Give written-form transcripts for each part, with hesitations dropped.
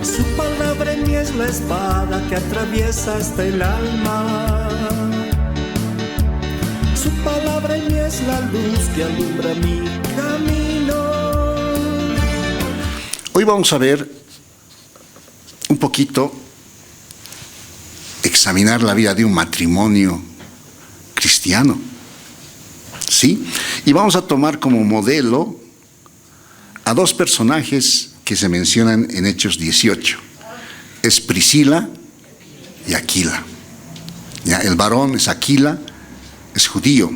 Su palabra en mí es la espada que atraviesa hasta el alma. Su palabra en mí es la luz que alumbra mi camino. Hoy vamos a ver un poquito, examinar la vida de un matrimonio cristiano, ¿sí? Y vamos a tomar como modelo a dos personajes que se mencionan en Hechos 18. Es Priscila y Aquila. ¿Ya? El varón es Aquila, es judío,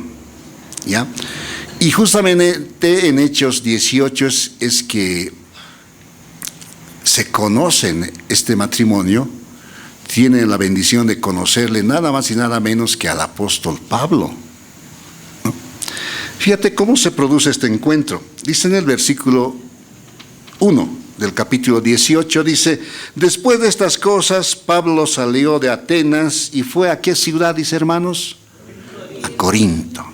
¿ya? Y justamente en Hechos 18 es que se conocen este matrimonio, tienen la bendición de conocerle nada más y nada menos que al apóstol Pablo, ¿no? Fíjate cómo se produce este encuentro. Dice en el versículo 1 del capítulo 18, dice: después de estas cosas, Pablo salió de Atenas y fue ¿a qué ciudad, dice, hermanos? A Corinto.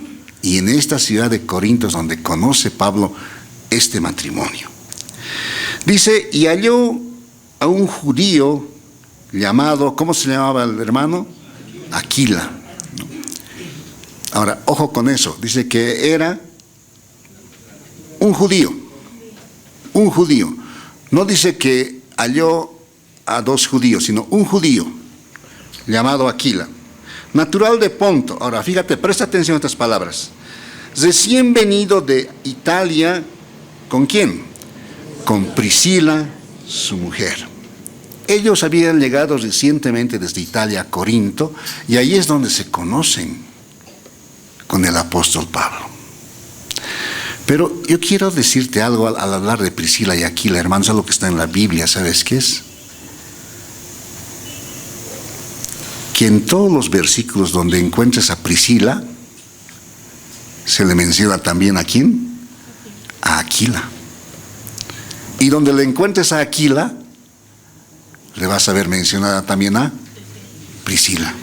Y en esta ciudad de Corinto es donde conoce Pablo este matrimonio. Dice, y halló a un judío llamado, ¿cómo se llamaba el hermano? Aquila. Ahora, ojo con eso, dice que era un judío. Un judío. No dice que halló a dos judíos, sino un judío llamado Aquila, natural de Ponto. Ahora, fíjate, presta atención a estas palabras. Recién venido de Italia, ¿con quién? Con Priscila, su mujer. Ellos habían llegado recientemente desde Italia a Corinto, y ahí es donde se conocen con el apóstol Pablo. Pero yo quiero decirte algo al hablar de Priscila y Aquila, hermanos, algo que está en la Biblia. ¿Sabes qué es? Que en todos los versículos donde encuentres a Priscila, se le menciona también ¿a quién? A Aquila. Y donde le encuentres a Aquila, le vas a ver mencionada también a Priscila.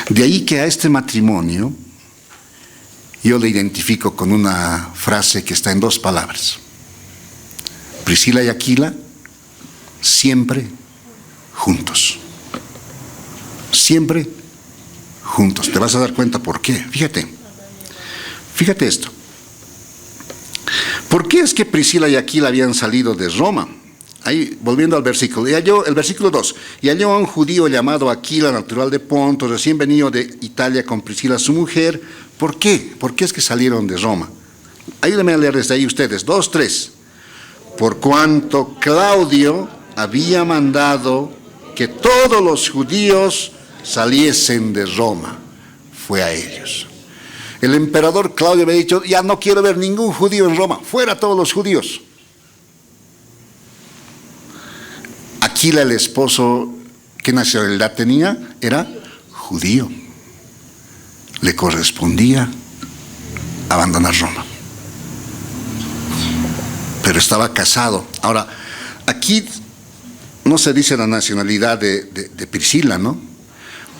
De ahí que a este matrimonio yo le identifico con una frase que está en dos palabras. Priscila y Aquila, siempre juntos. Siempre juntos. Te vas a dar cuenta por qué. Fíjate esto. ¿Por qué es que Priscila y Aquila habían salido de Roma? Ahí, volviendo al versículo, el versículo 2, y halló a un judío llamado Aquila, natural de Ponto, recién venido de Italia con Priscila, su mujer. ¿Por qué? ¿Por qué es que salieron de Roma? Ayúdenme a leer desde ahí ustedes, 2, 3. Por cuanto Claudio había mandado que todos los judíos saliesen de Roma, fue a ellos. El emperador Claudio había dicho, ya no quiero ver ningún judío en Roma, fuera todos los judíos. Aquila, el esposo, ¿qué nacionalidad tenía? Era judío. Le correspondía abandonar Roma. Pero estaba casado. Ahora, aquí no se dice la nacionalidad de Priscila, ¿no?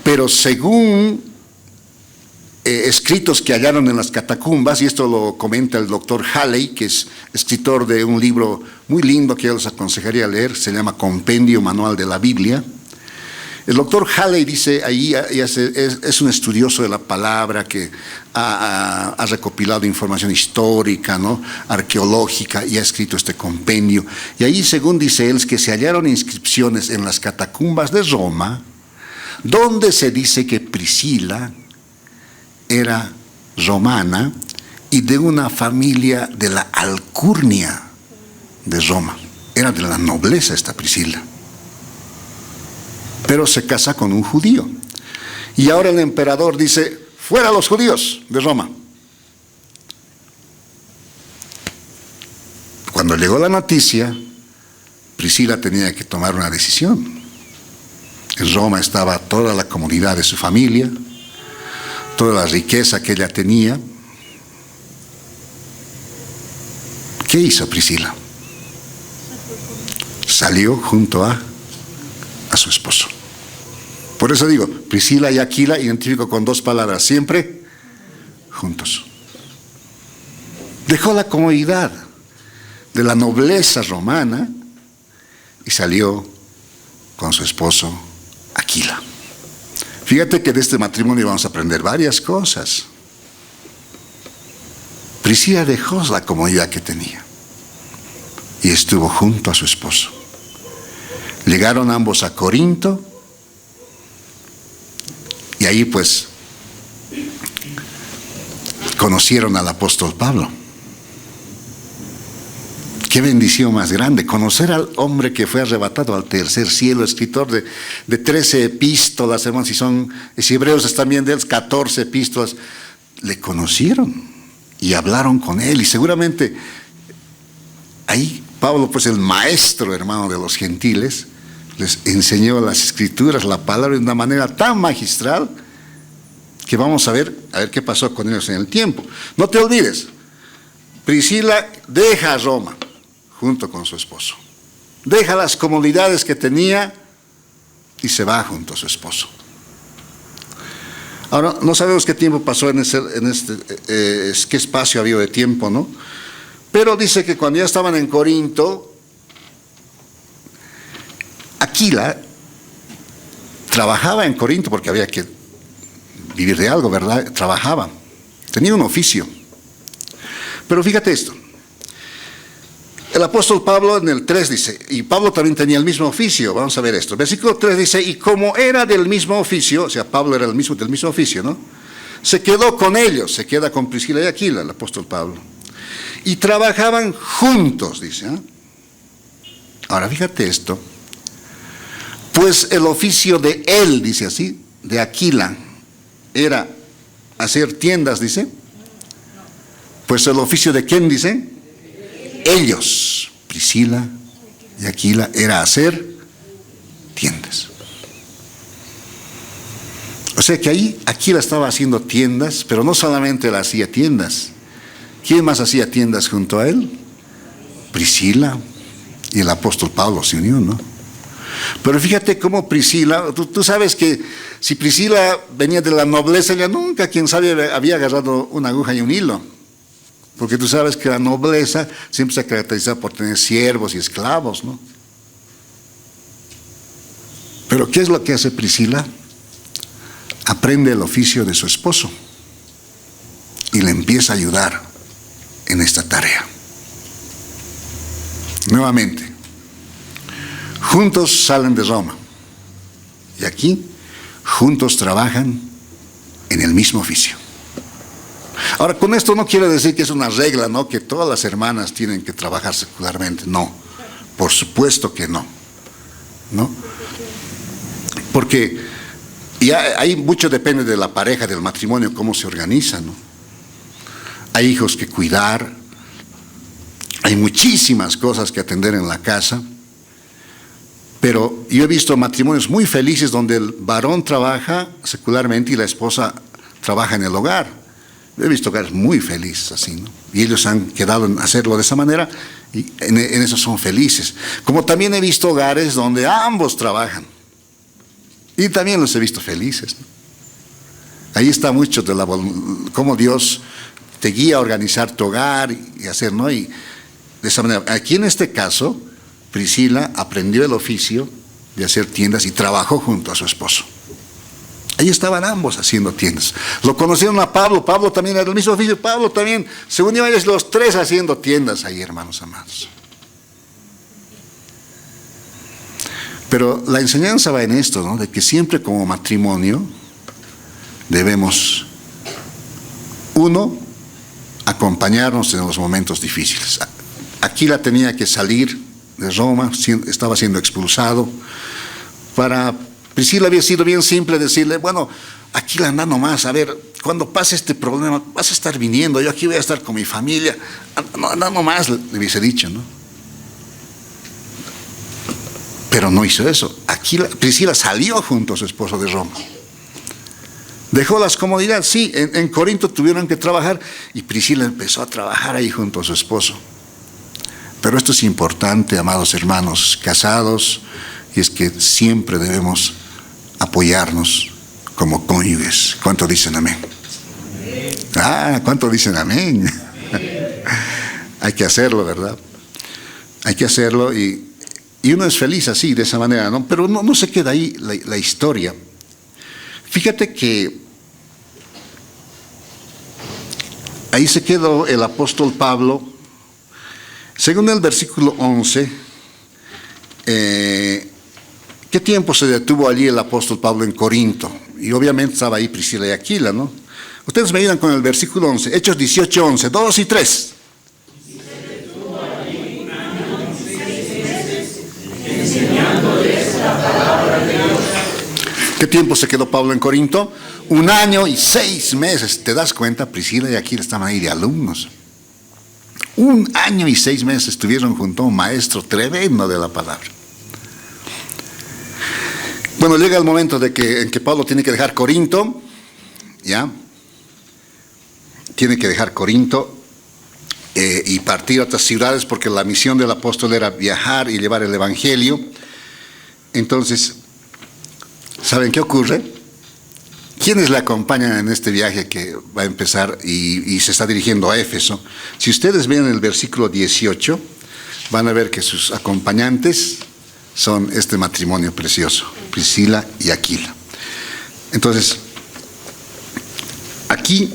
Pero según escritos que hallaron en las catacumbas, y esto lo comenta el doctor Halley, que es escritor de un libro muy lindo que yo les aconsejaría leer, se llama Compendio Manual de la Biblia. El doctor Halley dice ahí, es un estudioso de la palabra que ha recopilado información histórica, ¿no?, arqueológica, y ha escrito este compendio. Y ahí, según dice él, es que se hallaron inscripciones en las catacumbas de Roma, donde se dice que Priscila era romana y de una familia de la alcurnia de Roma. Era de la nobleza esta Priscila. Pero se casa con un judío. Y ahora el emperador dice, fuera los judíos de Roma. Cuando llegó la noticia, Priscila tenía que tomar una decisión. En Roma estaba toda la comunidad de su familia, toda la riqueza que ella tenía. ¿Qué hizo Priscila? Salió junto a su esposo. Por eso digo, Priscila y Aquila identifico con dos palabras, siempre juntos. Dejó la comodidad de la nobleza romana y salió con su esposo Aquila. Fíjate que de este matrimonio vamos a aprender varias cosas. Priscila dejó la comodidad que tenía y estuvo junto a su esposo. Llegaron ambos a Corinto y ahí pues conocieron al apóstol Pablo. Qué bendición más grande, conocer al hombre que fue arrebatado al tercer cielo, escritor de 13 epístolas, hermanos, si hebreos están bien de él, 14 epístolas. Le conocieron y hablaron con él, y seguramente ahí Pablo, pues el maestro, hermano, de los gentiles, les enseñó las escrituras, la palabra de una manera tan magistral que vamos a ver qué pasó con ellos en el tiempo. No te olvides, Priscila deja Roma junto con su esposo, deja las comodidades que tenía y se va junto a su esposo. Ahora, no sabemos qué tiempo pasó qué espacio había de tiempo, ¿no? Pero dice que cuando ya estaban en Corinto, Aquila trabajaba en Corinto porque había que vivir de algo, ¿verdad? Trabajaba, tenía un oficio. Pero fíjate esto, el apóstol Pablo en el 3 dice, y Pablo también tenía el mismo oficio, vamos a ver esto. Versículo 3 dice, y como era del mismo oficio, o sea, Pablo era del mismo oficio, ¿no? Se quedó con ellos, se queda con Priscila y Aquila, el apóstol Pablo. Y trabajaban juntos, dice. Ahora, fíjate esto. Pues el oficio de él, dice así, de Aquila, era hacer tiendas, dice. Pues el oficio de quién, dice. Ellos, Priscila y Aquila, era hacer tiendas. O sea que ahí Aquila estaba haciendo tiendas, pero no solamente él hacía tiendas. ¿Quién más hacía tiendas junto a él? Priscila, y el apóstol Pablo se unió, ¿no? Pero fíjate cómo Priscila, tú sabes que si Priscila venía de la nobleza, ella nunca, quién sabe, había agarrado una aguja y un hilo. Porque tú sabes que la nobleza siempre se caracteriza por tener siervos y esclavos, ¿no? Pero ¿qué es lo que hace Priscila? Aprende el oficio de su esposo y le empieza a ayudar en esta tarea. Nuevamente, juntos salen de Roma y aquí juntos trabajan en el mismo oficio. Ahora, con esto no quiero decir que es una regla, ¿no? Que todas las hermanas tienen que trabajar secularmente. No, por supuesto que no, ¿no? Porque ya ahí mucho depende de la pareja, del matrimonio, cómo se organiza, ¿no? Hay hijos que cuidar, hay muchísimas cosas que atender en la casa, pero yo he visto matrimonios muy felices donde el varón trabaja secularmente y la esposa trabaja en el hogar. He visto hogares muy felices así, ¿no? Y ellos han quedado en hacerlo de esa manera y en eso son felices. Como también he visto hogares donde ambos trabajan y también los he visto felices, ¿no? Ahí está mucho de cómo Dios te guía a organizar tu hogar y hacer, ¿no? Y de esa manera, aquí en este caso, Priscila aprendió el oficio de hacer tiendas y trabajó junto a su esposo. Ahí estaban ambos haciendo tiendas. Lo conocieron a Pablo, Pablo también era del mismo oficio, Pablo también se unió a ellos los tres haciendo tiendas ahí, hermanos amados. Pero la enseñanza va en esto, ¿no? De que siempre como matrimonio debemos, uno, acompañarnos en los momentos difíciles. Aquila tenía que salir de Roma, estaba siendo expulsado. Para Priscila había sido bien simple decirle, bueno, Aquila, anda nomás, a ver, cuando pase este problema, vas a estar viniendo, yo aquí voy a estar con mi familia, anda nomás, le hubiese dicho, ¿no? Pero no hizo eso. Priscila salió junto a su esposo de Roma. Dejó las comodidades, sí, en Corinto tuvieron que trabajar y Priscila empezó a trabajar ahí junto a su esposo. Pero esto es importante, amados hermanos, casados, y es que siempre debemos apoyarnos como cónyuges. ¿Cuánto dicen amén? ¿Cuánto dicen amén? Hay que hacerlo, ¿verdad? Hay que hacerlo y Y uno es feliz así, de esa manera, ¿no? Pero no se queda ahí la historia. Fíjate que ahí se quedó el apóstol Pablo. Según el versículo 11, ¿qué tiempo se detuvo allí el apóstol Pablo en Corinto? Y obviamente estaba ahí Priscila y Aquila, ¿no? Ustedes me ayudan con el versículo 11, Hechos 18, 11, 2 y 3. ¿Qué tiempo se quedó Pablo en Corinto? 1 año y 6 meses. ¿Te das cuenta? Priscila y Aquila estaban ahí de alumnos. 1 año y 6 meses estuvieron junto a un maestro tremendo de la palabra. Bueno, llega el momento en que Pablo tiene que dejar Corinto, ¿ya? Tiene que dejar Corinto y partir a otras ciudades, porque la misión del apóstol era viajar y llevar el evangelio. Entonces, ¿saben qué ocurre? ¿Quiénes le acompañan en este viaje que va a empezar y se está dirigiendo a Éfeso? Si ustedes ven el versículo 18, van a ver que sus acompañantes son este matrimonio precioso, Priscila y Aquila. Entonces, aquí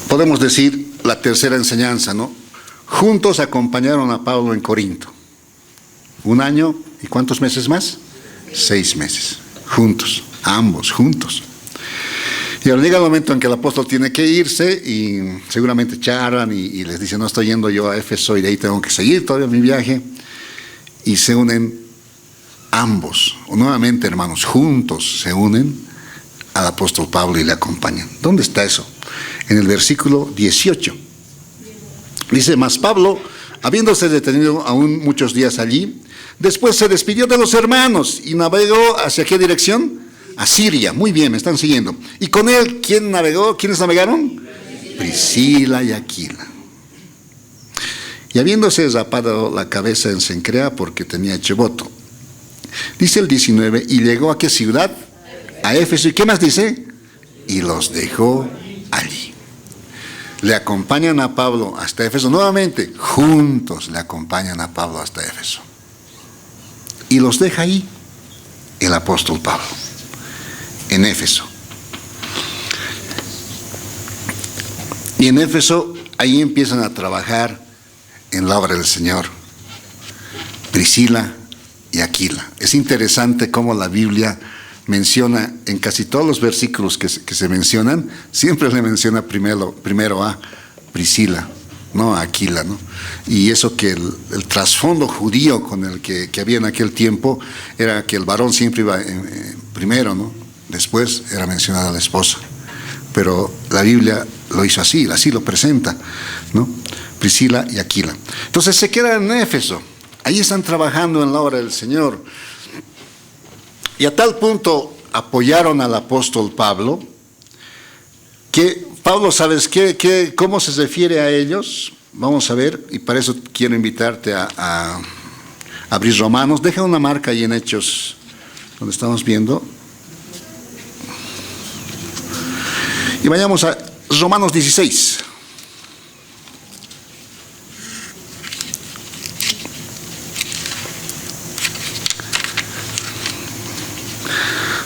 podemos decir la tercera enseñanza, ¿no? Juntos acompañaron a Pablo en Corinto. 1 año, ¿y cuántos meses más? 6 meses. Juntos, ambos juntos. Y ahora llega el momento en que el apóstol tiene que irse y seguramente charlan y les dicen, no estoy yendo yo a Éfeso y de ahí tengo que seguir todavía mi viaje. Y se unen ambos, o nuevamente hermanos, juntos se unen al apóstol Pablo y le acompañan. ¿Dónde está eso? En el versículo 18. Dice, mas Pablo, habiéndose detenido aún muchos días allí, después se despidió de los hermanos y navegó ¿hacia qué dirección? A Siria. Muy bien, me están siguiendo. Y con él, ¿quién navegó? ¿Quiénes navegaron? Priscila y Aquila. Y habiéndose rapado la cabeza en Cencrea porque tenía hecho voto. Dice el 19, y llegó a qué ciudad? A Éfeso. ¿Y qué más dice? Y los dejó allí. Le acompañan a Pablo hasta Éfeso. Nuevamente, juntos le acompañan a Pablo hasta Éfeso. Y los deja ahí el apóstol Pablo, en Éfeso. Y en Éfeso, ahí empiezan a trabajar en la obra del Señor, Priscila y Aquila. Es interesante cómo la Biblia menciona, en casi todos los versículos que se mencionan, siempre le menciona primero a Priscila, no a Aquila, ¿no? Y eso que el trasfondo judío con el que había en aquel tiempo era que el varón siempre iba primero, ¿no? Después era mencionada la esposa. Pero la Biblia lo hizo así lo presenta, ¿no? Priscila y Aquila. Entonces se quedan en Éfeso. Ahí están trabajando en la obra del Señor. Y a tal punto apoyaron al apóstol Pablo, que Pablo, ¿sabes qué? ¿Cómo se refiere a ellos? Vamos a ver, y para eso quiero invitarte a abrir Romanos. Deja una marca ahí en Hechos, donde estamos viendo. Y vayamos a Romanos 16.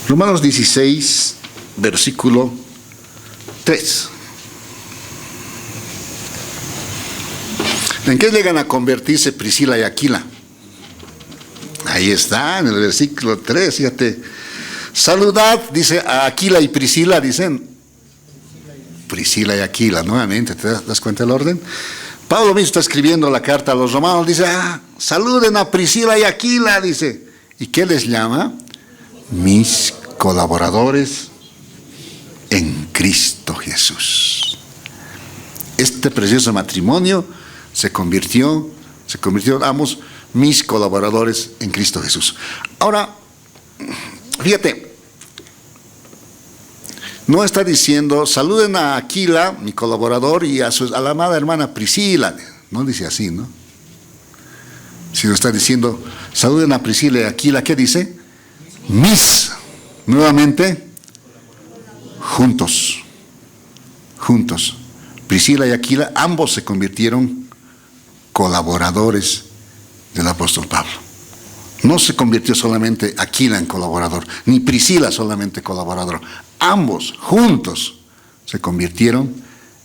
Romanos 16, versículo 3. ¿En qué llegan a convertirse Priscila y Aquila? Ahí está, en el versículo 3, fíjate. Saludad, dice a Aquila y Priscila, dicen. Priscila y Aquila, nuevamente, ¿te das cuenta del orden? Pablo mismo está escribiendo la carta a los romanos, dice, saluden a Priscila y Aquila, dice. ¿Y qué les llama? Mis colaboradores en Cristo Jesús. Este precioso matrimonio se convirtió ambos mis colaboradores en Cristo Jesús. Ahora, fíjate, no está diciendo saluden a Aquila, mi colaborador, y a la amada hermana Priscila. No dice así, ¿no? Sino está diciendo saluden a Priscila y Aquila. ¿Qué dice? Mis, nuevamente, juntos. Priscila y Aquila, ambos se convirtieron colaboradores del apóstol Pablo. No se convirtió solamente Aquila en colaborador, ni Priscila solamente colaborador. Ambos juntos se convirtieron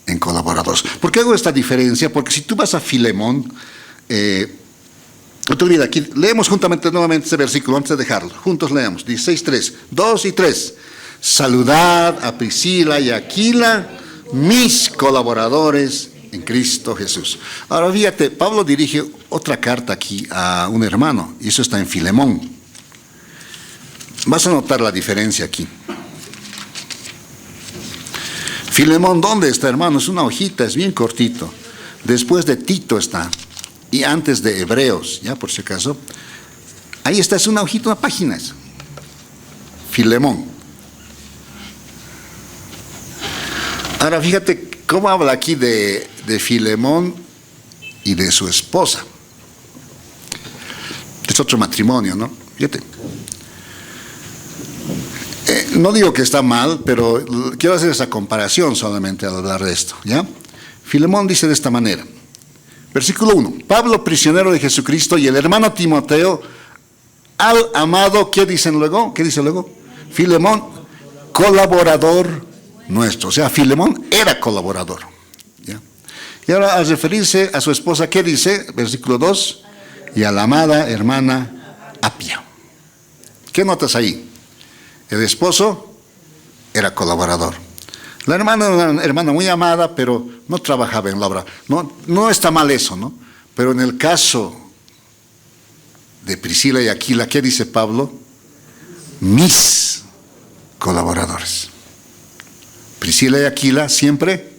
en colaboradores. ¿Por qué hago esta diferencia? Porque si tú vas a Filemón, no te olvides, aquí leemos juntamente nuevamente este versículo antes de dejarlo. Juntos leemos, 16:3, 2 y 3. Saludad a Priscila y Aquila, mis colaboradores en Cristo Jesús. Ahora fíjate, Pablo dirige otra carta aquí a un hermano, y eso está en Filemón. Vas a notar la diferencia aquí. Filemón, ¿dónde está, hermano? Es una hojita, es bien cortito. Después de Tito está, y antes de Hebreos, ya por si acaso. Ahí está, es una hojita, una página. Filemón. Ahora fíjate cómo habla aquí de Filemón y de su esposa. Es otro matrimonio, ¿no? Fíjate. No digo que está mal, pero quiero hacer esa comparación solamente al hablar de esto, ¿ya? Filemón dice de esta manera. Versículo 1. Pablo, prisionero de Jesucristo, y el hermano Timoteo, al amado, ¿qué dicen luego? ¿Qué dice luego? Filemón, colaborador nuestro. O sea, Filemón era colaborador. ¿Ya? Y ahora, al referirse a su esposa, ¿qué dice? Versículo 2. Y a la amada hermana Apia. ¿Qué notas ahí? El esposo era colaborador. La hermana era una hermana muy amada, pero no trabajaba en la obra. No está mal eso, ¿no? Pero en el caso de Priscila y Aquila, ¿qué dice Pablo? Mis colaboradores. Priscila y Aquila siempre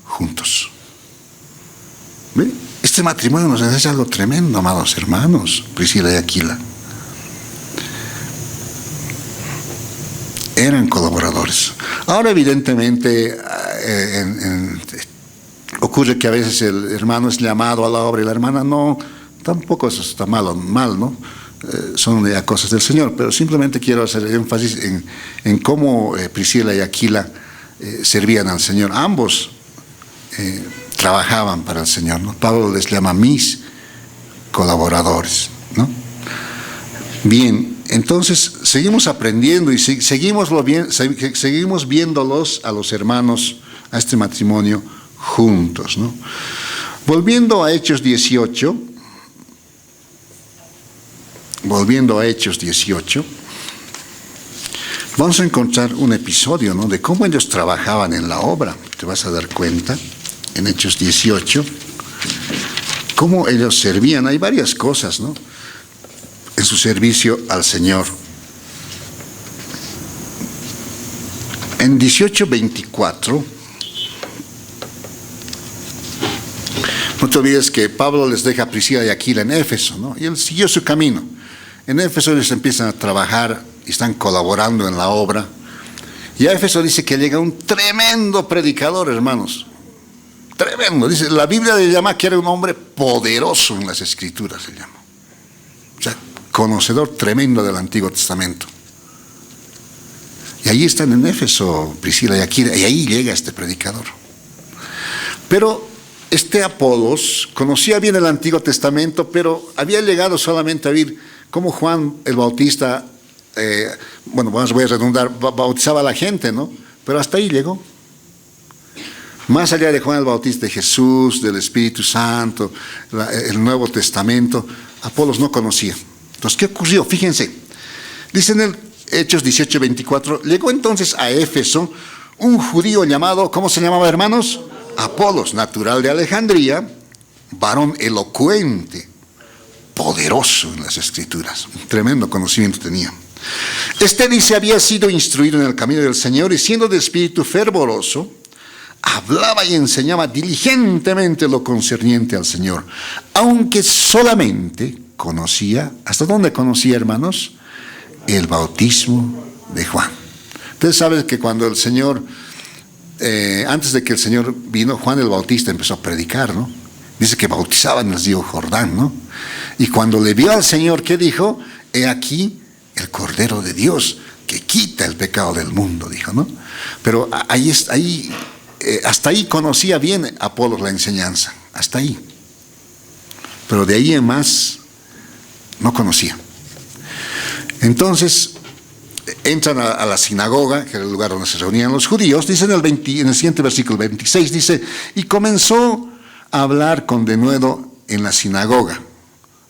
juntos. ¿Ven? Este matrimonio nos enseña algo tremendo, amados hermanos. Priscila y Aquila eran colaboradores. Ahora evidentemente ocurre que a veces el hermano es llamado a la obra y la hermana no. Tampoco eso está mal, ¿no? Son ya cosas del Señor, pero simplemente quiero hacer énfasis en cómo Priscila y Aquila servían al Señor. Ambos trabajaban para el Señor, ¿no? Pablo les llama mis colaboradores, ¿no? Bien, entonces seguimos aprendiendo y seguimos viéndolos a los hermanos, a este matrimonio juntos, ¿no? Volviendo a Hechos 18, vamos a encontrar un episodio, ¿no? De cómo ellos trabajaban en la obra. Te vas a dar cuenta en Hechos 18 cómo ellos servían. Hay varias cosas, ¿no? En su servicio al Señor. En 18:24, no te olvides que Pablo les deja a Priscila y Aquila en Éfeso, ¿no? Y él siguió su camino. En Éfeso ellos empiezan a trabajar y están colaborando en la obra. Y a Éfeso dice que llega un tremendo predicador, hermanos. Tremendo. Dice, la Biblia le llama que era un hombre poderoso en las Escrituras, se llama. O sea, conocedor tremendo del Antiguo Testamento. Y allí están en Éfeso Priscila y Aquila, y ahí llega este predicador. Pero este Apolos conocía bien el Antiguo Testamento, pero había llegado solamente a oír cómo Juan el Bautista, voy a redundar, bautizaba a la gente, ¿no? Pero hasta ahí llegó. Más allá de Juan el Bautista, de Jesús, del Espíritu Santo, el Nuevo Testamento, Apolos no conocía. Entonces, ¿qué ocurrió? Fíjense, dice en el Hechos 18:24, llegó entonces a Éfeso un judío llamado, ¿cómo se llamaba, hermanos? Apolos, natural de Alejandría, varón elocuente, poderoso en las Escrituras, un tremendo conocimiento tenía. Este dice había sido instruido en el camino del Señor y siendo de espíritu fervoroso, hablaba y enseñaba diligentemente lo concerniente al Señor, aunque solamente conocía, ¿hasta dónde conocía, hermanos? El bautismo de Juan. Ustedes saben que cuando el Señor, antes de que el Señor vino, Juan el Bautista empezó a predicar, ¿no? Dice que bautizaba en el río Jordán, ¿no? Y cuando le vio al Señor, ¿qué dijo? He aquí el Cordero de Dios que quita el pecado del mundo, dijo, ¿no? Pero hasta ahí conocía bien Apolos la enseñanza, hasta ahí. pero de ahí en más no conocía. Entonces entran a la sinagoga, que era el lugar donde se reunían los judíos. Dice en el siguiente versículo 26, dice, y comenzó a hablar con denuedo en la sinagoga.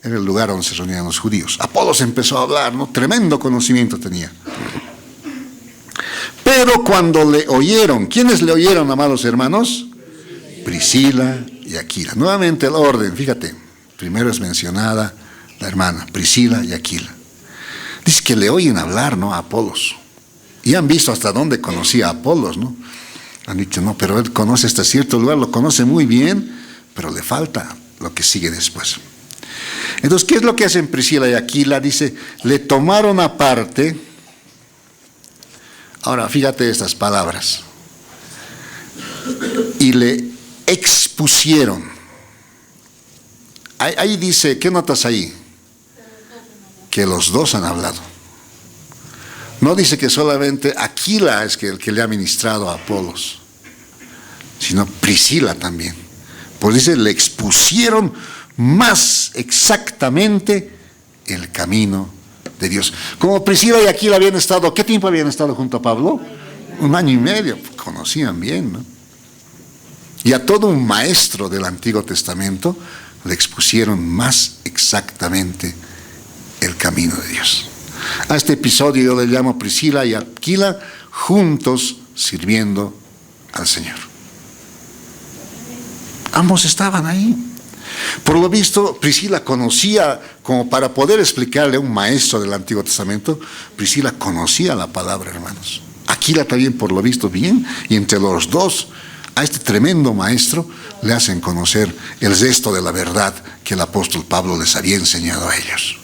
Era el lugar donde se reunían los judíos. Apolos empezó a hablar, ¿no? Tremendo conocimiento tenía. Pero cuando le oyeron, ¿quiénes le oyeron, amados hermanos? Priscila y Aquila. Nuevamente el orden, fíjate, primero es mencionada la hermana, Priscila y Aquila. Dice que le oyen hablar, ¿no? A Apolos. Y han visto hasta dónde conocía a Apolos, ¿no? Han dicho, no, pero él conoce este cierto lugar, lo conoce muy bien, pero le falta lo que sigue después. Entonces, ¿qué es lo que hacen Priscila y Aquila? Dice, le tomaron aparte. Ahora, fíjate estas palabras. Y le expusieron. Ahí dice, ¿qué notas ahí? Que los dos han hablado. No dice que solamente Aquila es el que le ha ministrado a Apolos, sino Priscila también. Pues dice, le expusieron más exactamente el camino de Dios. Como Priscila y Aquila habían estado, ¿qué tiempo habían estado junto a Pablo? 1 año y medio, conocían bien, ¿no? Y a todo un maestro del Antiguo Testamento le expusieron más exactamente el camino de Dios. A este episodio yo le llamo Priscila y Aquila juntos sirviendo al Señor. Ambos estaban ahí. Por lo visto, Priscila conocía, como para poder explicarle a un maestro del Antiguo Testamento, Priscila conocía la palabra, hermanos. Aquila también, por lo visto, bien, y entre los dos, a este tremendo maestro, le hacen conocer el resto de la verdad que el apóstol Pablo les había enseñado a ellos.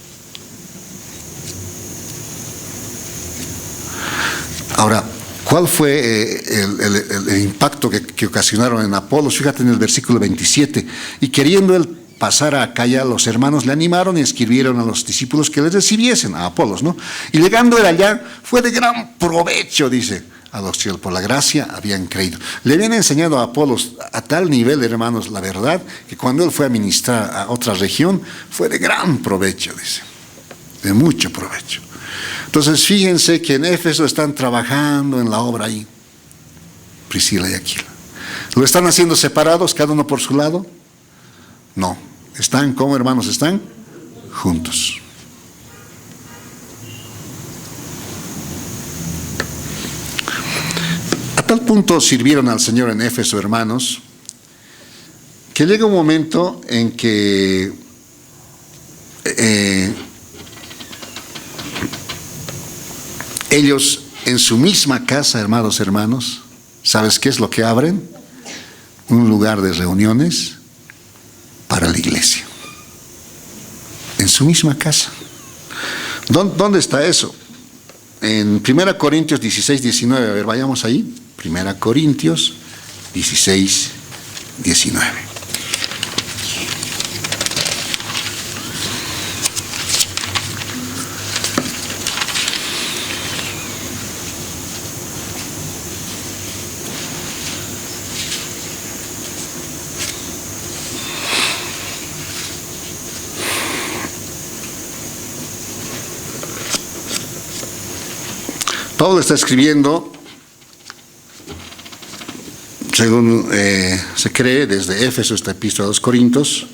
Ahora, ¿cuál fue el impacto que ocasionaron en Apolos? Fíjate en el versículo 27. Y queriendo él pasar a Acaya, los hermanos le animaron y escribieron a los discípulos que les recibiesen, a Apolos, ¿no? Y llegando él allá, fue de gran provecho, dice, a los que por la gracia habían creído. Le habían enseñado a Apolos a tal nivel, hermanos, la verdad, que cuando él fue a ministrar a otra región, fue de gran provecho, dice, de mucho provecho. Entonces fíjense que en Éfeso están trabajando en la obra ahí, Priscila y Aquila. ¿Lo están haciendo separados, cada uno por su lado? No, están, ¿cómo, hermanos? Están juntos. A tal punto sirvieron al Señor en Éfeso, hermanos, que llega un momento en que ellos en su misma casa, hermanos, ¿sabes qué es lo que abren? Un lugar de reuniones para la iglesia. En su misma casa. ¿Dónde está eso? En 1 Corintios 16, 19. A ver, vayamos ahí. 1 Corintios 16, 19. Pablo está escribiendo, según se cree, desde Éfeso, esta epístola a los Corintios,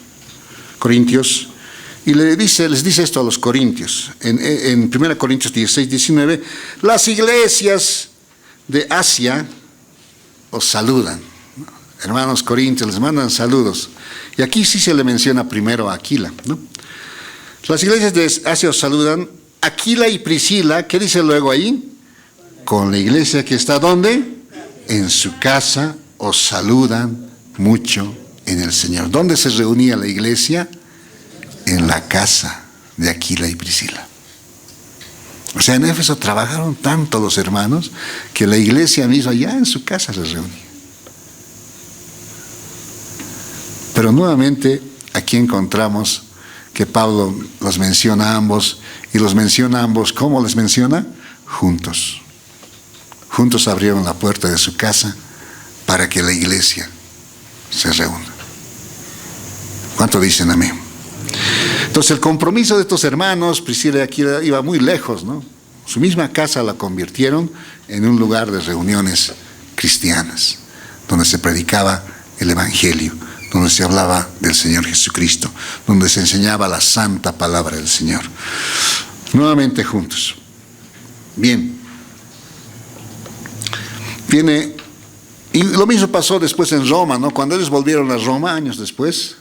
y les dice esto a los corintios, en 1 Corintios 16, 19, las iglesias de Asia os saludan. Hermanos corintios, les mandan saludos. Y aquí sí se le menciona primero a Aquila, ¿no? Las iglesias de Asia os saludan. Aquila y Priscila, ¿qué dice luego ahí? Con la iglesia que está ¿dónde? En su casa os saludan mucho en el Señor. ¿Dónde se reunía la iglesia? En la casa de Aquila y Priscila. O sea, en Éfeso trabajaron tanto los hermanos que la iglesia misma ya en su casa se reunía. Pero nuevamente aquí encontramos que Pablo los menciona a ambos, y los menciona a ambos, ¿cómo les menciona? Juntos. Juntos abrieron la puerta de su casa para que la iglesia se reúna. ¿Cuánto dicen amén? Entonces el compromiso de estos hermanos, Priscila y Aquila, iba muy lejos, ¿no? Su misma casa la convirtieron en un lugar de reuniones cristianas, donde se predicaba el Evangelio, donde se hablaba del Señor Jesucristo, donde se enseñaba la santa palabra del Señor. Nuevamente juntos. Bien. Y lo mismo pasó después en Roma, ¿no? Cuando ellos volvieron a Roma, años después,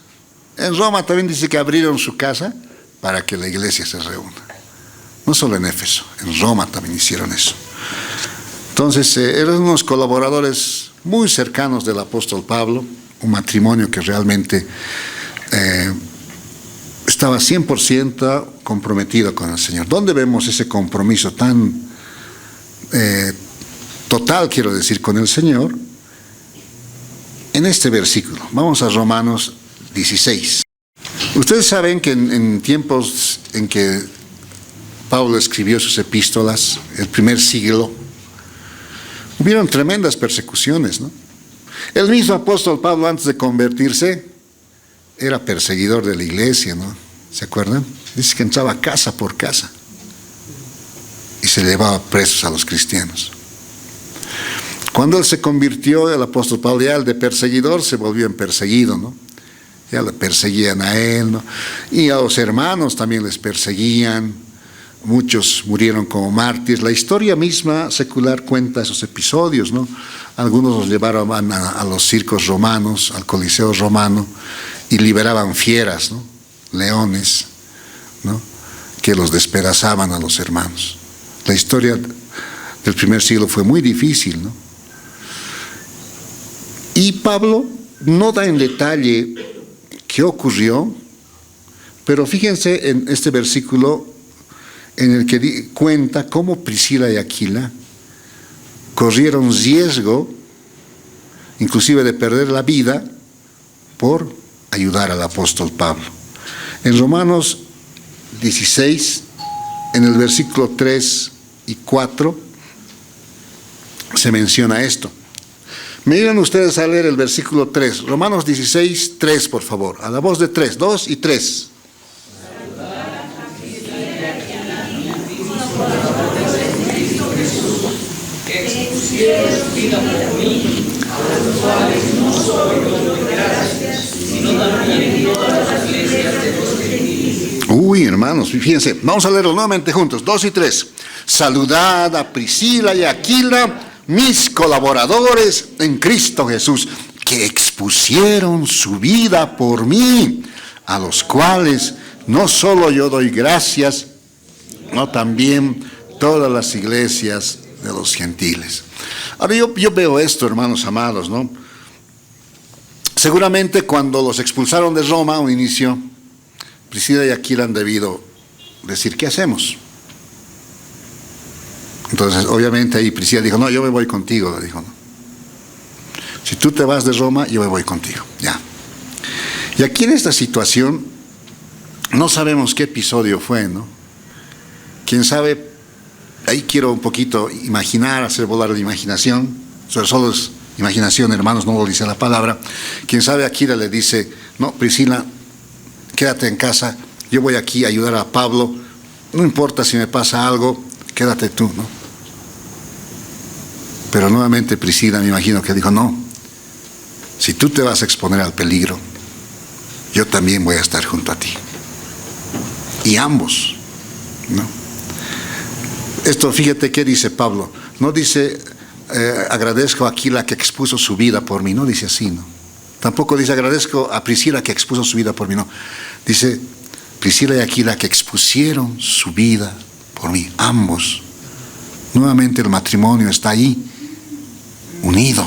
en Roma también dice que abrieron su casa para que la iglesia se reúna. No solo en Éfeso, en Roma también hicieron eso. Entonces, eran unos colaboradores muy cercanos del apóstol Pablo, un matrimonio que realmente estaba 100% comprometido con el Señor. ¿Dónde vemos ese compromiso tan total, quiero decir, con el Señor? En este versículo. Vamos a Romanos 16. Ustedes saben que en tiempos en que Pablo escribió sus epístolas, el primer siglo, hubieron tremendas persecuciones, ¿no? El mismo apóstol Pablo, antes de convertirse, era perseguidor de la iglesia, ¿no? ¿Se acuerdan? Dice que entraba casa por casa y se llevaba presos a los cristianos. Cuando él se convirtió, el apóstol Pablo, ya el de perseguidor se volvió en perseguido, ¿no? Ya le perseguían a él, ¿no? Y a los hermanos también les perseguían. Muchos murieron como mártires. La historia misma secular cuenta esos episodios, ¿no? Algunos los llevaron a los circos romanos, al Coliseo romano, y liberaban fieras, ¿no? Leones, ¿no? Que los despedazaban a los hermanos. La historia del primer siglo fue muy difícil, ¿no? Y Pablo no da en detalle qué ocurrió, pero fíjense en este versículo en el que cuenta cómo Priscila y Aquila corrieron riesgo, inclusive de perder la vida, por ayudar al apóstol Pablo. En Romanos 16, en el versículo 3 y 4, se menciona esto. Me ayudan ustedes a leer el versículo 3, Romanos 16, 3, por favor, a la voz de 3, 2 y 3. Uy, hermanos, fíjense, vamos a leerlo nuevamente juntos, 2 y 3. Saludad a Priscila y Aquila, mis colaboradores en Cristo Jesús, que expusieron su vida por mí, a los cuales no solo yo doy gracias, no también todas las iglesias de los gentiles. Ahora yo veo esto, hermanos amados, ¿no? Seguramente cuando los expulsaron de Roma a un inicio, Priscila y Aquila han debido decir, ¿qué hacemos? Entonces, obviamente ahí Priscila dijo, no, yo me voy contigo, le dijo, ¿no? Si tú te vas de Roma, yo me voy contigo, ya. Y aquí en esta situación, no sabemos qué episodio fue, ¿no? Quién sabe, ahí quiero un poquito imaginar, hacer volar la imaginación, solo es imaginación, hermanos, no lo dice la palabra. Quién sabe, Aquila le dice, no, Priscila, quédate en casa, yo voy aquí a ayudar a Pablo, no importa si me pasa algo, quédate tú, ¿no? Pero nuevamente Priscila, me imagino que dijo, no, si tú te vas a exponer al peligro, yo también voy a estar junto a ti. Y ambos, ¿no? Esto, fíjate qué dice Pablo, no dice, agradezco a Aquila que expuso su vida por mí, no dice así, ¿no? Tampoco dice, agradezco a Priscila que expuso su vida por mí, no. Dice, Priscila y Aquila que expusieron su vida por mí, ambos. Nuevamente el matrimonio está ahí, unido,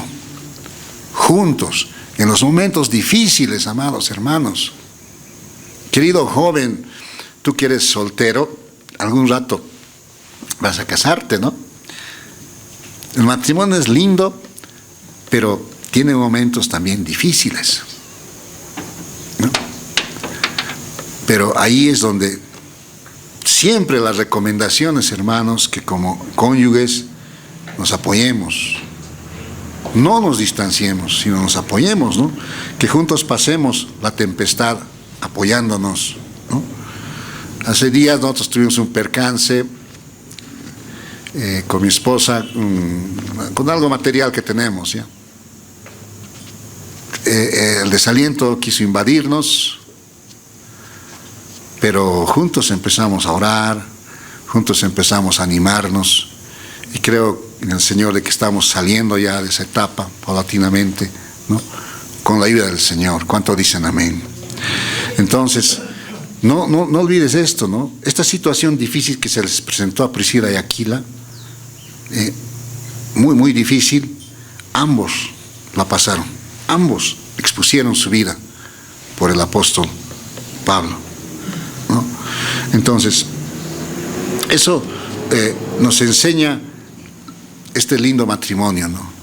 juntos, en los momentos difíciles, amados hermanos. Querido joven, tú que eres soltero, algún rato vas a casarte, ¿no? El matrimonio es lindo, pero tiene momentos también difíciles, ¿no? Pero ahí es donde siempre las recomendaciones, hermanos, que como cónyuges nos apoyemos, no nos distanciemos, sino nos apoyemos, ¿no? Que juntos pasemos la tempestad apoyándonos, ¿no? Hace días nosotros tuvimos un percance con mi esposa, con algo material que tenemos, ¿ya? El desaliento quiso invadirnos, pero juntos empezamos a orar, juntos empezamos a animarnos, y creo en el Señor de que estamos saliendo ya de esa etapa paulatinamente, ¿no? Con la ayuda del Señor. ¿Cuánto dicen amén? Entonces, no olvides esto, ¿no? Esta situación difícil que se les presentó a Priscila y Aquila, muy, muy difícil, ambos la pasaron, ambos expusieron su vida por el apóstol Pablo, ¿no? Entonces, eso nos enseña este lindo matrimonio, ¿no?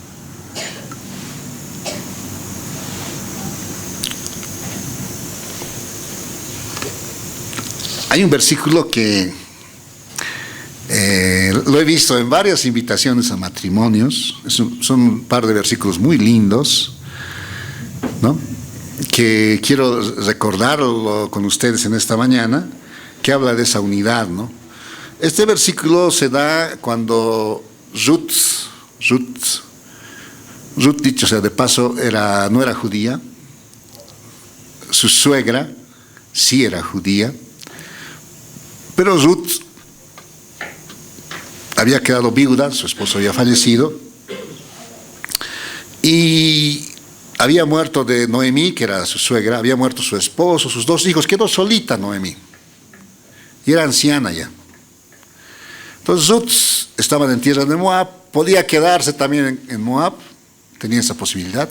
Hay un versículo que lo he visto en varias invitaciones a matrimonios, son un par de versículos muy lindos, ¿no? Que quiero recordarlo con ustedes en esta mañana, que habla de esa unidad, ¿no? Este versículo se da cuando Ruth, dicho sea de paso, no era judía, su suegra sí era judía, pero Ruth había quedado viuda, su esposo había fallecido, y había muerto de Noemí, que era su suegra, había muerto su esposo, sus 2 hijos, quedó solita Noemí, y era anciana ya. Entonces Ruth estaba en tierra de Moab, podía quedarse también en Moab, tenía esa posibilidad,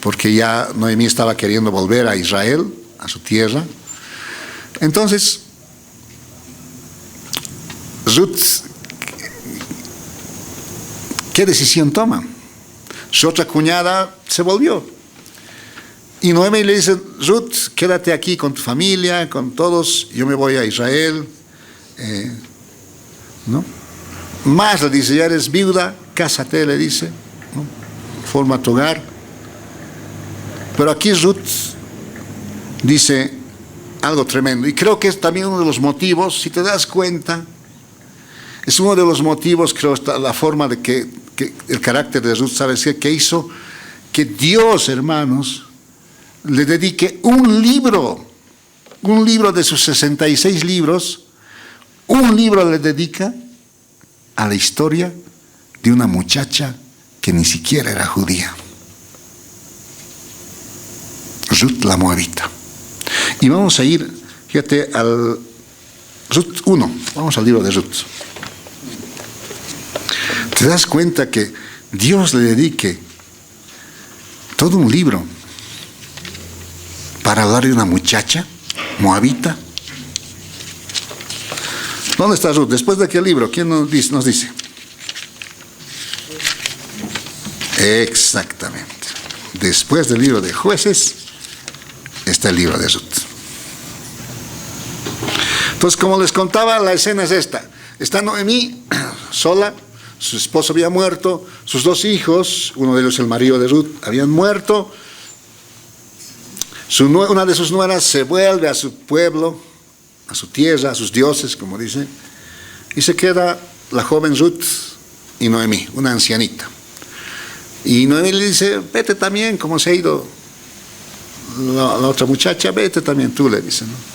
porque ya Noemí estaba queriendo volver a Israel, a su tierra. Entonces, Ruth, ¿qué decisión toma? Su otra cuñada se volvió. Y Noemí le dice: Ruth, quédate aquí con tu familia, con todos, yo me voy a Israel. ¿No? Más le dice: ya eres viuda, cásate, le dice, ¿no? Forma tu hogar. Pero aquí Ruth dice algo tremendo, y creo que es también uno de los motivos, si te das cuenta, es uno de los motivos, creo, la forma de que el carácter de Ruth, ¿sabes qué? Que hizo que Dios, hermanos, le dedique un libro de sus 66 libros, un libro le dedica a la historia de una muchacha que ni siquiera era judía, Ruth la Moabita. Y vamos a ir, fíjate, al Ruth 1, vamos al libro de Ruth. ¿Te das cuenta que Dios le dedique todo un libro para hablar de una muchacha moabita? ¿Dónde está Ruth? Después de aquel libro, ¿quién nos dice? Exactamente. Después del libro de Jueces está el libro de Ruth. Entonces, como les contaba, la escena es esta. Está Noemí sola, su esposo había muerto, sus 2 hijos, uno de ellos el marido de Ruth, habían muerto. Una de sus nueras se vuelve a su pueblo, a su tierra, a sus dioses, como dice, y se queda la joven Ruth y Noemí, una ancianita. Y Noemí le dice: vete también, como se ha ido la otra muchacha, vete también tú, le dice, ¿no?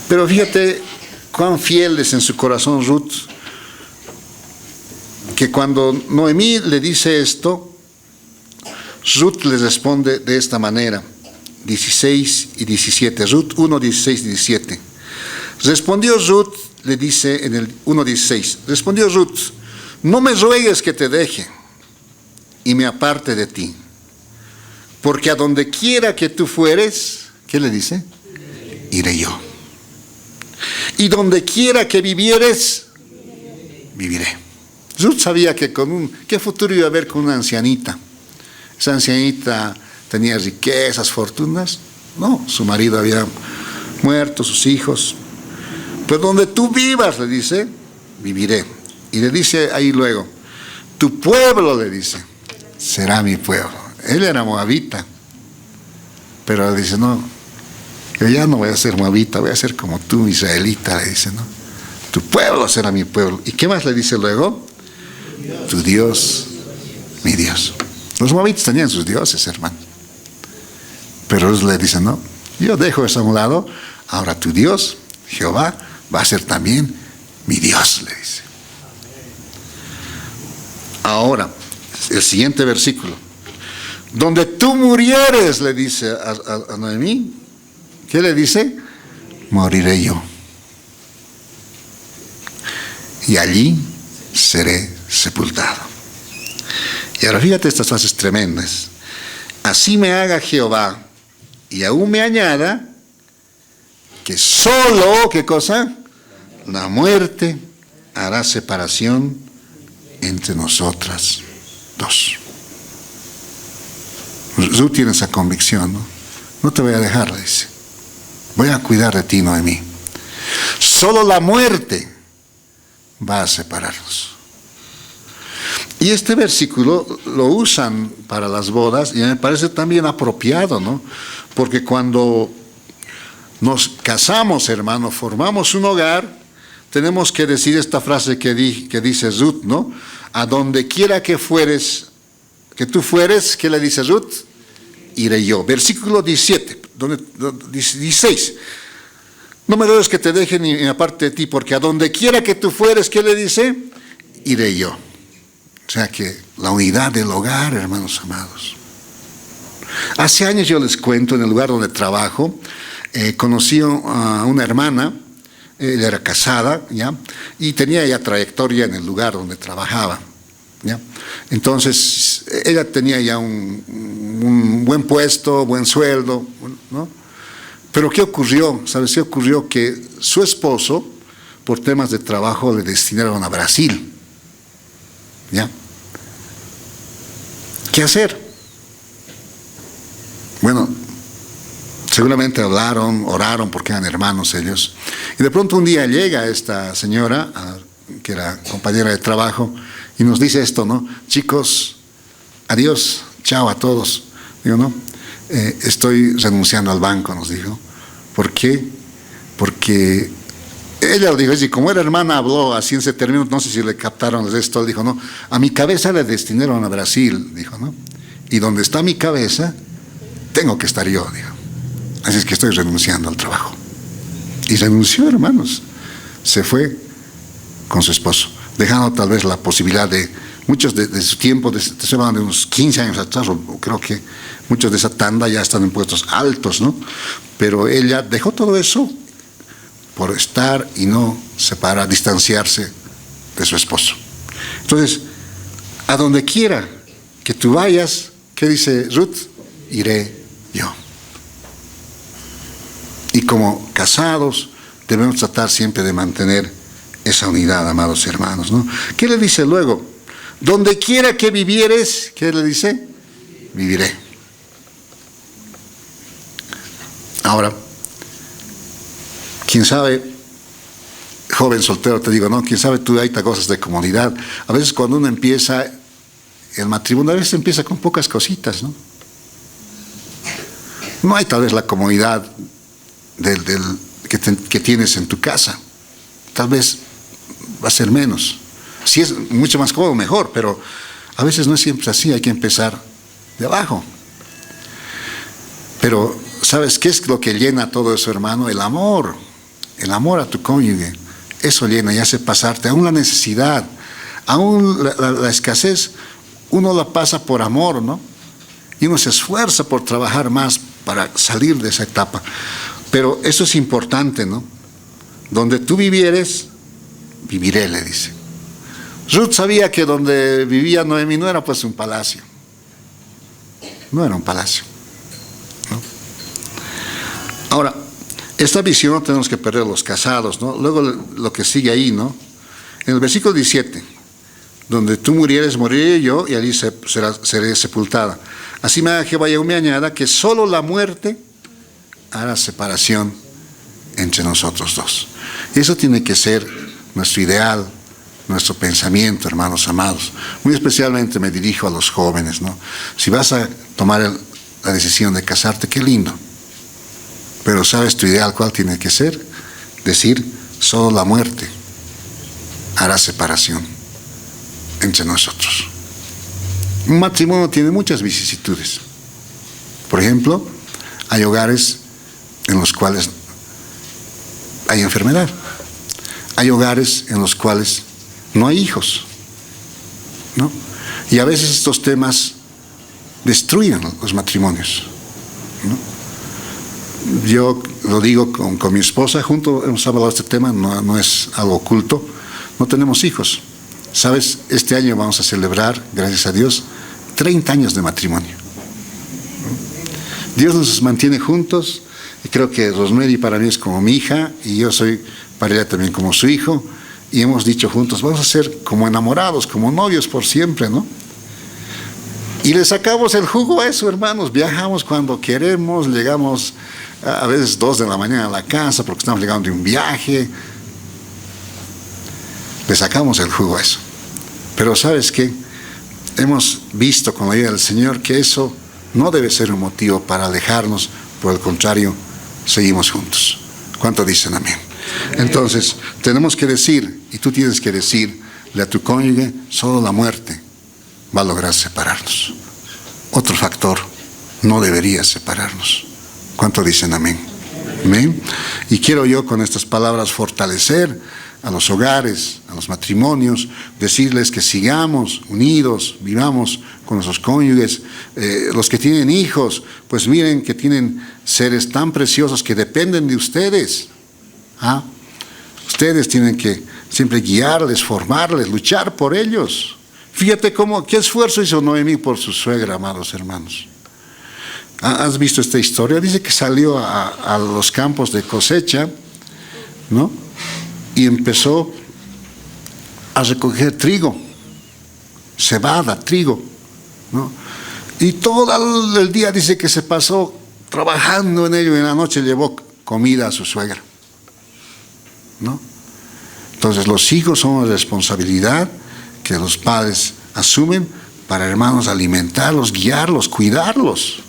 Pero fíjate cuán fiel es en su corazón Ruth, que cuando Noemí le dice esto, Ruth le responde de esta manera, 16 y 17, Ruth 1, 16 y 17. Respondió Ruth, le dice en el 1:16, respondió Ruth: no me ruegues que te deje y me aparte de ti, porque a donde quiera que tú fueres, ¿qué le dice? Iré yo. Y donde quiera que vivieres, viviré. Ruth sabía que ¿qué futuro iba a haber con una ancianita? Esa ancianita tenía riquezas, fortunas. No, su marido había muerto, sus hijos. Pero donde tú vivas, le dice, viviré. Y le dice ahí luego: tu pueblo, le dice, será mi pueblo. Él era moabita, pero le dice: no, Yo ya no voy a ser moabita, voy a ser como tú, israelita, le dice, ¿no? Tu pueblo será mi pueblo. ¿Y qué más le dice luego? Tu Dios, mi Dios. Los moabitas tenían sus dioses, hermano. Pero ellos le dicen, no, yo dejo eso a un lado, ahora tu Dios, Jehová, va a ser también mi Dios, le dice. Ahora, el siguiente versículo. Donde tú murieres, le dice a Noemí, ¿qué le dice? Moriré yo. Y allí seré sepultado. Y ahora fíjate estas frases tremendas. Así me haga Jehová, y aún me añada, que solo, ¿qué cosa? La muerte hará separación entre nosotras dos. Ruth tiene esa convicción, ¿no? No te voy a dejar, le dice. Voy a cuidar de ti, Noemí. Solo la muerte va a separarnos. Y este versículo lo usan para las bodas y me parece también apropiado, ¿no? Porque cuando nos casamos, hermano, formamos un hogar, tenemos que decir esta frase que dice Ruth, ¿no? A donde quiera que fueres, que tú fueres, ¿qué le dice Ruth? Iré yo. Versículo 17, 16. No me dejes que te deje ni aparte de ti, porque a donde quiera que tú fueres, ¿qué le dice? Iré yo. O sea que la unidad del hogar, hermanos amados. Hace años yo les cuento, en el lugar donde trabajo, conocí a una hermana, ella era casada, ¿ya? Y tenía ya trayectoria en el lugar donde trabajaba, ¿ya? Entonces, ella tenía ya un buen puesto, buen sueldo, ¿no? Pero ¿qué ocurrió? ¿Sabes qué ocurrió? Que su esposo, por temas de trabajo, le destinaron a Brasil, ¿ya? ¿Qué hacer? Bueno, seguramente hablaron, oraron, porque eran hermanos ellos. Y de pronto un día llega esta señora, que era compañera de trabajo, y nos dice esto, ¿no? Chicos, adiós, chao a todos. Digo, no, estoy renunciando al banco, nos dijo. ¿Por qué? Porque ella dijo, y como era hermana, habló así en ese término, no sé si le captaron el resto, dijo, no, a mi cabeza le destinaron a Brasil, dijo, ¿no? Y donde está mi cabeza, tengo que estar yo, dijo. Así es que estoy renunciando al trabajo. Y renunció, hermanos. Se fue con su esposo, dejando tal vez la posibilidad de, muchos de su tiempo, de unos 15 años atrás, o creo que muchos de esa tanda ya están en puestos altos, ¿no? Pero ella dejó todo eso por estar y no distanciarse de su esposo. Entonces, a donde quiera que tú vayas, ¿qué dice Ruth? Iré yo. Y como casados debemos tratar siempre de mantener esa unidad, amados hermanos, ¿no? ¿Qué le dice luego? Donde quiera que vivieres, ¿qué le dice? Viviré. Ahora, quién sabe, joven soltero, te digo, no, quién sabe, tú hay cosas de comodidad. A veces cuando uno empieza el matrimonio, a veces empieza con pocas cositas, ¿no? No hay tal vez la comodidad que tienes en tu casa. Tal vez va a ser menos. Si es mucho más cómodo, mejor, pero a veces no es siempre así, hay que empezar de abajo. Pero, ¿sabes qué es lo que llena todo eso, hermano? El amor a tu cónyuge. Eso llena y hace pasarte aún la necesidad, aún la escasez, uno la pasa por amor, ¿no? Y uno se esfuerza por trabajar más para salir de esa etapa. Pero eso es importante, ¿no? Donde tú vivieres, viviré, le dice. Ruth sabía que donde vivía Noemí no era pues un palacio. No era un palacio, ¿no? Ahora, esta visión no tenemos que perder los casados, ¿no? Luego lo que sigue ahí, ¿no? En el versículo 17, donde tú murieres, moriré yo, y allí seré sepultada. Así me haga Jehová y aún me añada que solo la muerte hará separación entre nosotros dos. Y eso tiene que ser nuestro ideal, nuestro pensamiento, hermanos amados. Muy especialmente me dirijo a los jóvenes, ¿no? Si vas a tomar la decisión de casarte, qué lindo. Pero ¿sabes tu ideal cuál tiene que ser? Decir, solo la muerte hará separación entre nosotros. Un matrimonio tiene muchas vicisitudes. Por ejemplo, hay hogares en los cuales hay enfermedad. Hay hogares en los cuales no hay hijos, ¿no? Y a veces estos temas destruyen los matrimonios, ¿no? Yo lo digo con mi esposa, junto hemos hablado de este tema, no es algo oculto. No tenemos hijos. ¿Sabes? Este año vamos a celebrar, gracias a Dios, 30 años de matrimonio. Dios nos mantiene juntos, y creo que Rosemary para mí es como mi hija, y yo soy para ella también como su hijo, y hemos dicho juntos, vamos a ser como enamorados, como novios por siempre, ¿no? Y le sacamos el jugo a eso, hermanos. Viajamos cuando queremos, llegamos a veces 2 de la mañana a la casa porque estamos llegando de un viaje. Le sacamos el jugo a eso. Pero ¿sabes qué? Hemos visto con la ayuda del Señor que eso no debe ser un motivo para alejarnos, por el contrario, seguimos juntos. ¿Cuánto dicen amén? Entonces, tenemos que decir, y tú tienes que decirle a tu cónyuge, solo la muerte va a lograr separarnos. Otro factor no debería separarnos. ¿Cuánto dicen amén? Amén. Y quiero yo con estas palabras fortalecer a los hogares, a los matrimonios, decirles que sigamos unidos, vivamos con nuestros cónyuges. Los que tienen hijos, pues miren que tienen seres tan preciosos que dependen de ustedes. ¿Ah? Ustedes tienen que siempre guiarles, formarles, luchar por ellos. Fíjate qué esfuerzo hizo Noemí por su suegra, amados hermanos. ¿Has visto esta historia? Dice que salió a los campos de cosecha, ¿no? Y empezó a recoger trigo, cebada, trigo, ¿no? Y todo el día dice que se pasó trabajando en ello, y en la noche llevó comida a su suegra, ¿no? Entonces los hijos son una responsabilidad que los padres asumen para, hermanos, alimentarlos, guiarlos, cuidarlos.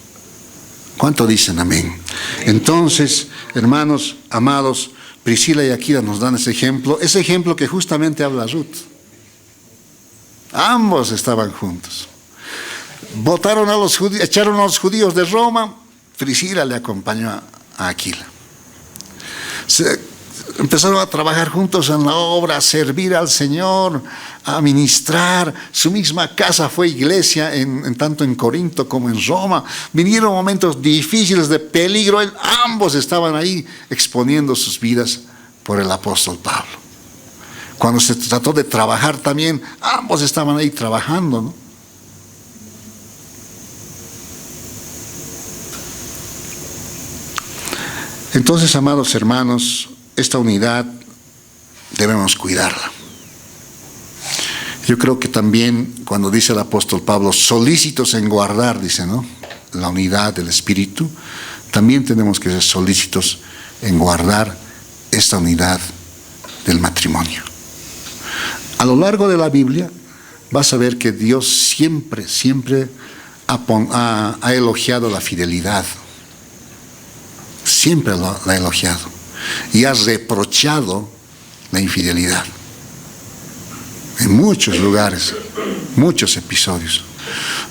¿Cuánto dicen amén? Entonces, hermanos, amados, Priscila y Aquila nos dan ese ejemplo que justamente habla Ruth. Ambos estaban juntos. Votaron a los judíos, echaron a los judíos de Roma. Priscila le acompañó a Aquila. Empezaron a trabajar juntos en la obra, a servir al Señor, a ministrar. Su misma casa fue iglesia, tanto en Corinto como en Roma. Vinieron momentos difíciles de peligro. Ambos estaban ahí exponiendo sus vidas por el apóstol Pablo. Cuando se trató de trabajar también, ambos estaban ahí trabajando, ¿no? Entonces, amados hermanos, esta unidad debemos cuidarla. Yo creo que también cuando dice el apóstol Pablo, solícitos en guardar, dice, ¿no?, la unidad del Espíritu, también tenemos que ser solícitos en guardar esta unidad del matrimonio. A lo largo de la Biblia vas a ver que Dios siempre ha elogiado la fidelidad. Siempre la ha elogiado. Y ha reprochado la infidelidad. En muchos lugares, muchos episodios.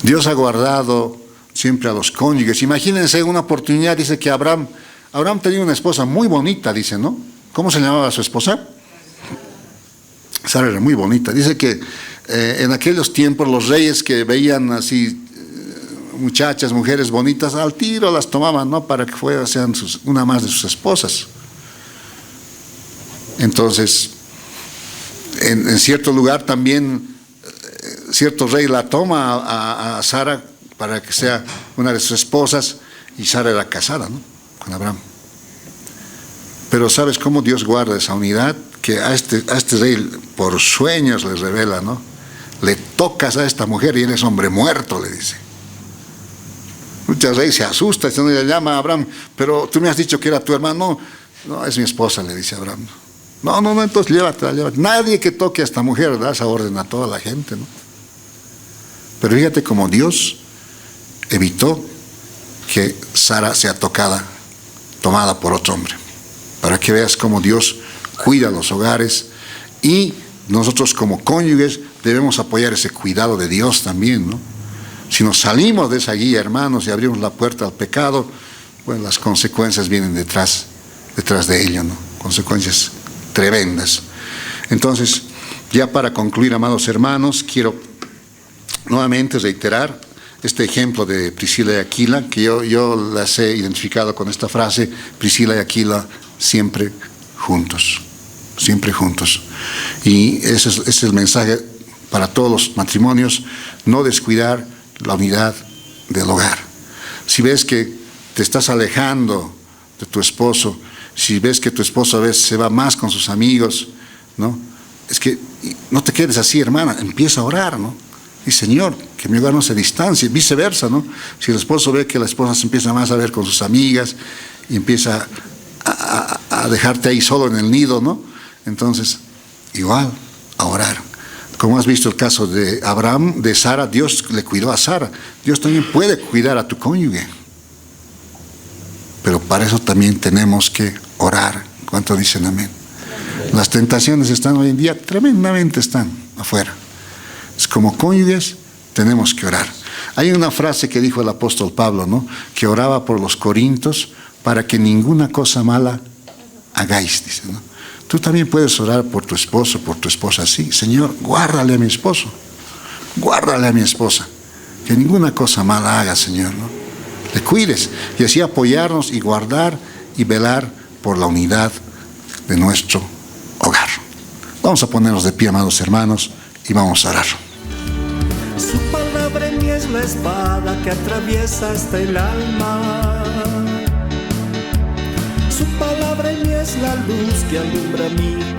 Dios ha guardado siempre a los cónyuges. Imagínense una oportunidad, dice que Abraham tenía una esposa muy bonita, dice, ¿no? ¿Cómo se llamaba su esposa? Sara era muy bonita. Dice que en aquellos tiempos los reyes que veían así muchachas, mujeres bonitas, al tiro las tomaban, ¿no?, para que sean una más de sus esposas. Entonces, en cierto lugar también, cierto rey la toma a Sara para que sea una de sus esposas, y Sara era casada, ¿no?, con Abraham. Pero ¿sabes cómo Dios guarda esa unidad? Que a este rey por sueños le revela, ¿no? Le tocas a esta mujer y eres hombre muerto, le dice. Muchas veces se asusta, se le llama a Abraham, pero tú me has dicho que era tu hermano. No, es mi esposa, le dice Abraham. No, entonces llévatela. Nadie que toque a esta mujer da esa orden a toda la gente, ¿no? Pero fíjate cómo Dios evitó que Sara sea tocada tomada por otro hombre. Para que veas cómo Dios cuida los hogares y nosotros como cónyuges debemos apoyar ese cuidado de Dios también, ¿no? Si nos salimos de esa guía, hermanos, y abrimos la puerta al pecado, bueno, las consecuencias vienen detrás de ello, ¿no? Consecuencias tremendas. Entonces, ya para concluir, amados hermanos, quiero nuevamente reiterar este ejemplo de Priscila y Aquila, que yo las he identificado con esta frase: Priscila y Aquila siempre juntos, siempre juntos. Y ese es el mensaje para todos los matrimonios: no descuidar la unidad del hogar. Si ves que te estás alejando de tu esposo, si ves que tu esposo a veces se va más con sus amigos, ¿no? Es que no te quedes así, hermana, empieza a orar, ¿no? Y Señor, que mi hogar no se distancie, viceversa, ¿no? Si el esposo ve que la esposa se empieza más a ver con sus amigas y empieza a dejarte ahí solo en el nido, ¿no? Entonces, igual, a orar. Como has visto el caso de Abraham, de Sara, Dios le cuidó a Sara. Dios también puede cuidar a tu cónyuge. Pero para eso también tenemos que orar. ¿Cuánto dicen amén? Las tentaciones están hoy en día, tremendamente están afuera. Es como cónyuges, tenemos que orar. Hay una frase que dijo el apóstol Pablo, ¿no? Que oraba por los corintios para que ninguna cosa mala hagáis, dice, ¿no? Tú también puedes orar por tu esposo, por tu esposa, sí. Señor, guárdale a mi esposo, guárdale a mi esposa, que ninguna cosa mala haga, Señor, ¿no? Le cuides, y así apoyarnos y guardar y velar por la unidad de nuestro hogar. Vamos a ponernos de pie, amados hermanos, y vamos a orar. Su palabra en mí es la espada que atraviesa hasta el alma. Su palabra en mí es la luz que alumbra mi